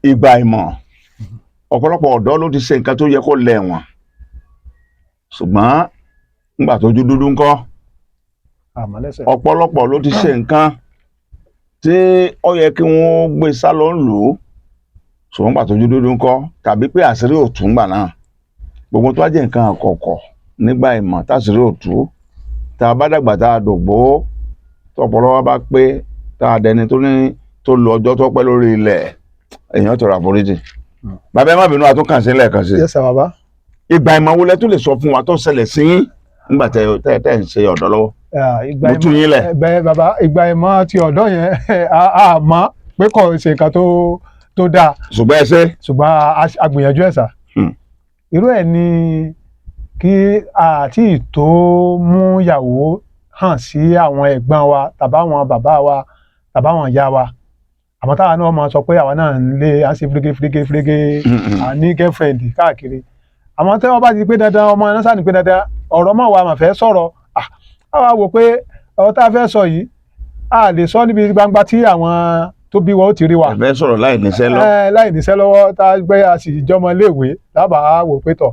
ìgbà ìmọ̀ ọ̀pọ̀lọpọ̀ ọ̀dọ́ ló ti ṣe nǹkan tó yẹ kó lẹ̀ wọ́n ṣùgbọ́n nígbà tójú dúdú ńkọ́ ọ̀pọ̀lọpọ̀ ló ti ṣe nǹkan tí ó yẹ kí wọ́n gbé sálọ ń lò ó ṣùgbọ́n nígbà tójú dúdú ńkọ́ tàbí pé àṣírí ò tú ńgbà náà gbogbo tó wá jẹ́ nǹkan àkọ́kọ́ nígbà ìmọ̀ táṣírí ò tú tá a bá dàgbà tá a dògbó tọpọlọ wa bá pé tá a dẹni tó lo ọjọ́ tó pẹ́ lórí ilẹ̀ èèyàn tọrọ àforíjì. Bàbá ẹ má bínú àtúnkàn sí lẹ́ẹ̀kan sí. Yes sir, bàbá. Ìgbà ìmọ̀ wo lẹ tún lè sọ fún wa tó ṣẹlẹ̀ sí yín nígbà tẹ́ ń ṣe ọ̀dọ́ lọ́wọ́. Mo tún yín lẹ̀. Bàbá ìgbà ìmọ̀ ti ọ̀dọ́ yẹn a mọ̀ pé kò ṣe nǹkan tó dáa. Ṣùgbọ́n ẹ ṣe. Ṣùgbọ́n a gbìyànjú ẹ̀ sà. Irú ẹ̀ ni kí àti tó mú ìyàwó hàn sí àwọn ẹ̀gbọ́n wa tàbáwọn bàbá wa tàbáwọn ìyá wa. Àmọ́ táwa náà máa sọ pé àwa náà ń lé à ń ṣe fírígé ní girlfriend káàkiri. Àmọ́ tí wọ́n bá ti pé dandan ọmọ ẹ̀ náà sáà ní pé dandan ọ̀rọ̀ mọ̀ wa mà fẹ́ sọ̀rọ̀ àwa wò pé ọ̀rọ̀ tá a fẹ́ sọ yìí a lè sọ níbi gbangba tí àwọn tó bí wa ó ti rí wa. ẹ fẹ́ sọ̀rọ̀ láì níṣẹ́ lọ. láì níṣẹ́ lọ́wọ́ tá a gbé a sì jọmọ léèwé lábàá wò pé tọ̀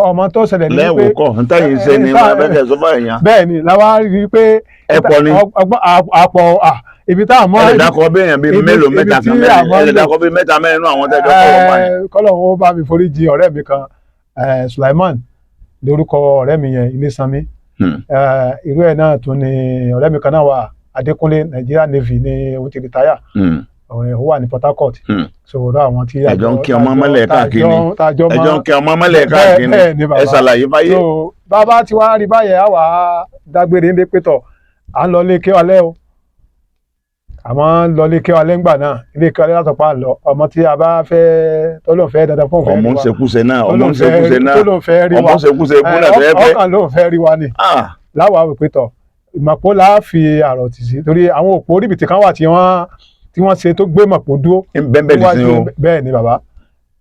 ọmọ tó ṣẹlẹ̀ ní pé lẹ́wọ̀ kọ́ ntẹ́yìn ṣe ni wọ́n fẹ́ kẹ́ sọ fún ẹ̀yàn. bẹ́ẹ̀ ni làwa rí i pé ẹ̀pọ̀ ni àpọ̀ ibi tá a mọ ẹ̀ẹ́dàkọ̀ bí èèyàn bíi mélòó mẹ́ta kan mẹ́rin ẹ̀ẹ́dàkọ̀ bíi mẹ́ta mẹ́rin nínú àwọn tẹ́jọ́ kọ́ ọ̀pá ni. kọ́lọ́hún ó bá mi foríjì ọ̀rẹ́ mi kan Sulaiman lórúkọ ọ̀rẹ́ mi yẹn Ilésanmí irú ẹ̀ náà tún ni ọ̀rẹ́ mi kan náà wà Adékúnlé Nigeria Navy ní ó ti rìtáyà ó wà ní Port Harcourt sọ̀rọ̀ àwọn tí ẹjọ́ ń kí ọmọ mọ́lẹ̀ káàkiri ẹjọ́ ń kí ọmọ mọ́lẹ̀ káàkiri ẹ ṣàlàyé fáyé. bàbá tí wàá rí báyẹn á wà á dágbére ń dé pétọ̀ à ń lọ ilé kéwà lẹ́ o àmọ́ lọ ilé kéwà lẹ́ ńgbà náà ilé kéwà lẹ́ látọ̀pá lọ ọmọ tí a bá fẹ́ tọ́lọ́ fẹ́ dandan fún òfin ọmọ ń ṣekúṣe náà ọmọ ń ṣekúṣe náà ọmọ ń ṣekúṣe kú náà fẹ́ fẹ́ ọkàn ló ń fẹ́ rí wa ni láwa wò pétọ̀ ìmọ̀pó la fi àrọ̀ tì sí torí àwọn òpó oríbìtì kan wà tí wọ́n ṣe tó gbé mọ̀pó dúró bẹ́ẹ̀ ni bàbá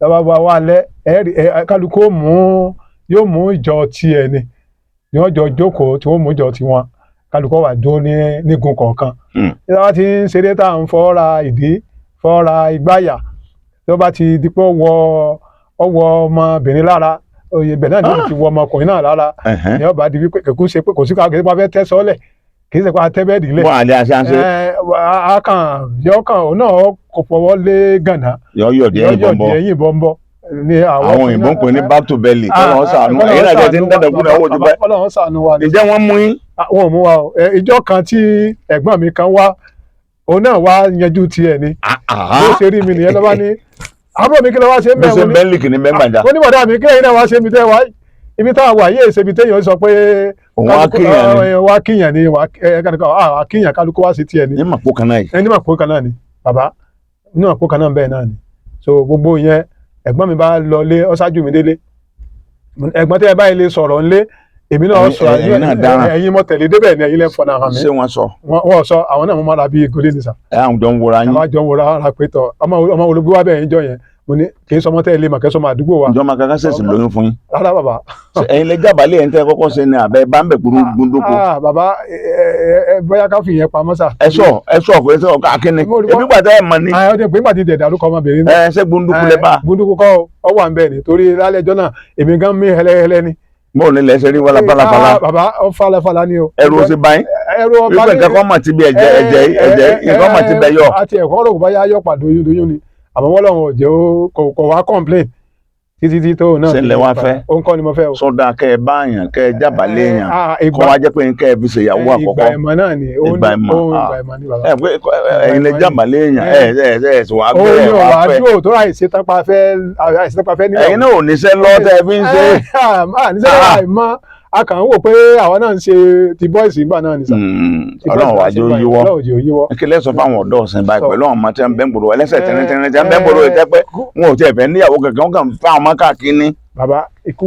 bàbá wa lẹ́ kálukú yóò mú ìjọ tiẹ̀ ni wọ́n jọ jókòó tí wọ́n mú ìjọ tiwọn kálukú wà dúró nígun kọ̀ọ̀kan tí wọ́n ti ń ṣeré tá à ń fọ́ra ìdí fọ́ra ìgbáyà tí wọ́n bá ti di pé ọwọ́ ọmọbìnrin lára oyè bẹ̀ náà ni wọ́n ti wọ ọmọkùnrin náà lára ni wọ́n bá di wípé kò sí pé kò sí káàkiri pa fẹ́ tẹ́ sọ́lẹ̀ kì í ṣe pa tẹ́bẹ́ẹ̀dì lẹ̀. wọ́n àlẹ́ àṣàṣe. yọkàn òun náà kò fọwọ́ lé gànà yọ̀ọ̀dì ẹ̀yìn bọ́ńbọ́ ni àwọn òyìnbó ń pè ní back to belly kọ́lọ́hún ṣàánú ẹ̀yìn náà ti ń dẹ́dẹ̀kú náà wò jùlọ. kọ́lọ́hún ṣàánú wa ni. ìjẹ́ wọ́n mú yín. wọn ò mú wa o ìjọ kan tí ẹ̀gbọ́n mi kan wá òun náà wá yanjú tiẹ̀ ni bó ṣe rí mi nìyẹn lọ́wọ́ ní àbúrò mi kí ló wá ṣe ń bẹ̀ wọ́n ní. bẹ́ẹ̀ lìkì ní mẹ́gbàjà. ó ní bọ̀dá mi kí ẹ̀yin náà wá ṣe ibi tẹ́ wá ibi táwọn wà yéé ṣe ibi téèyàn sọ pé wá kíyàn ni wá kíyàn kálukú wá sí tiẹ̀ ni. ní màpó kan náà yìí. ní màpó kan náà ni bàbá ní màpó kan náà bẹ́ẹ̀ náà ni so gbogbo yẹn ẹ̀gbọ́n mi bá lọ lé ó ṣáájú mi délé ẹ̀gbọ́n tẹ́ ẹ báyìí lè sọ̀rọ̀ ńlé èmi náà sọ ẹ̀yin mọ tẹ̀lé débẹ̀ ni ẹ̀yin lẹ fọnà hàn mí. ṣé wọ́n sọ. wọ́n sọ àwọn náà mo máa ra bíi gòlè nìsa. ẹ àwọn jọ ń wọra yín. àwọn jọ ń wọra ara pé tọ ọmọ olùgbé wa bẹ́ẹ̀ yín jọ yẹn mo ní kì í sọmọ tẹ́ ẹ lé mà kẹ́ sọmọ àdúgbò wa. ìjọba kankan ṣèṣì lóyún fún yín. rárá bàbá. ẹ̀yin lè jábàálẹ̀ ẹ̀ ń tẹ́ kọ́kọ́ ṣe ni àbẹ́ bá ń bẹ̀ kúrú gbóndóko. bàbá bóyá ká fi yẹn pamọ́ sà. ẹ sọ pé sọ akínni ebi gbàtà ẹ mọ ni. ọdún pé gbàtí tẹ̀ dárúkọ ọmọbìnrin náà. ẹ ṣe gbóndóko lẹ bá. gbóndóko kọ́ ọ wà ń bẹ̀ ni torí lálẹ́ ẹjọ́ náà èmi gan mí hẹlẹ́hẹlẹ́ ni. mo ní lẹsẹ rí wàlá falafala. bàbá ọ falafala ni o. ẹrù ó sì bá yín. ẹrù ọba ní. wípé nǹkan kan mà ti bí ẹ̀jẹ̀ nǹkan mà ti bẹ yọ. àti ẹ̀kọ́ ọ̀rọ̀ kò bá yá yọ pàdé oyún ni àmọ́ wọ́n lọ́wọ́ òjò kò wá complain títí tó náà. sẹ́ńlẹ̀ wá fẹ́. ó ń kọ́ ni mo fẹ́ o. sọ́dà kẹ́ ẹ bá yàn kẹ́ ẹ jábàálẹ̀ yàn kọ́ wá jẹ́ pé kẹ́ ẹ fi ṣèyàwó àkọ́kọ́. ìgbà ìmọ̀ náà ni ìgbà ìmọ̀ ni bàbá. ẹ̀yin lè jábàálẹ̀ yàn ẹ̀ sọ wá gbé ẹ̀ wá fẹ́. oyún àdúrò tó ráì ṣe tápá fẹ́ níyàwó. ẹ̀yin náà ò níṣẹ́ lọ́tẹ̀ fi ń ṣe. níṣẹ́ àìmọ́ a kàn ń wò pé àwọn náà ń ṣe ti boys ìgbà náà ni sà. ọlọ́run wájú yíwọ́ kílẹ̀ sọ fáwọn ọ̀dọ́ ọ̀sìn báyìí pẹ̀lú àwọn ọmọ tí wọ́n bẹ́ ń gbòòrò ẹlẹ́sẹ̀ tẹ́rẹ́tẹ́rẹ́ tí wọ́n bẹ́ ń gbòòrò ìjẹ́ pé wọn ò tiẹ̀ fẹ́ níyàwó kankan wọn kàn fún àwọn ọmọ káàkiri. bàbá ikú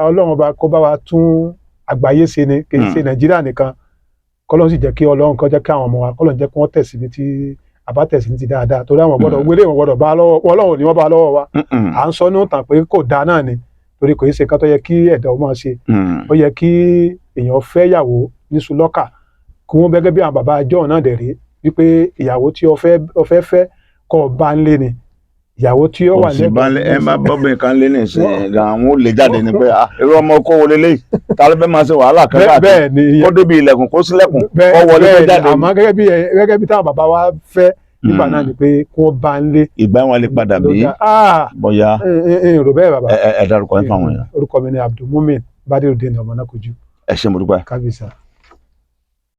ọlọ́run ọba kó bá wa tún àgbáyé ṣe ni kì í ṣe nàìjíríà nìkan kọ́lọ́run sì jẹ́ kí ọlọ́run kó jẹ́ kí àwọn ọmọ wa kọ́lọ́run jẹ́ kí wọ́n tẹ̀sí ní ti àbá tẹ̀sí ní ti dáadáa torí àwọn gbọ́dọ̀ wọlé wọn gbọ́dọ̀ bá lọ́wọ́ ọlọ́run ni wọ́n bá lọ́wọ́ wa à ń sọ ní òǹtàn pé kò dáa náà ni torí kò í ṣe nǹkan tó yẹ kí ẹ̀dá ó máa ṣe ó yẹ kí èèyàn fẹ́ yàwó ní sùlọ́kà kí wọ́n gẹ́gẹ́ bí àwọn bàbá àjọ náà dẹ̀ rí wípé ìyàwó tí ó fẹ́ kọ́ ọ bá ń lé ni ìyàwó tí ó wà lẹ́gbẹ̀ẹ́ ẹ má bọ́bìn kan lé ní ìsìn gan àwọn ò lè jáde ní pé irú ọmọ kó wọlé lé ta ló fẹ́ máa ṣe wàhálà kan káàkiri kó débi ilẹ̀kùn kó sílẹ̀kùn kó wọlé kó jáde. àmọ́ gẹ́gẹ́ bí táwọn bàbá wa fẹ́ nígbà náà ni pé kó bá ń lé. ìgbà wọn lè padà bí bóyá. èrò bẹ́ẹ̀ bàbá. ẹ dárúkọ yín fáwọn èèyàn. orúkọ mi ni Abdulmumin Badirudeen Ọmọnákojú. ẹ ṣé mo dúpẹ́. kábíyèsí.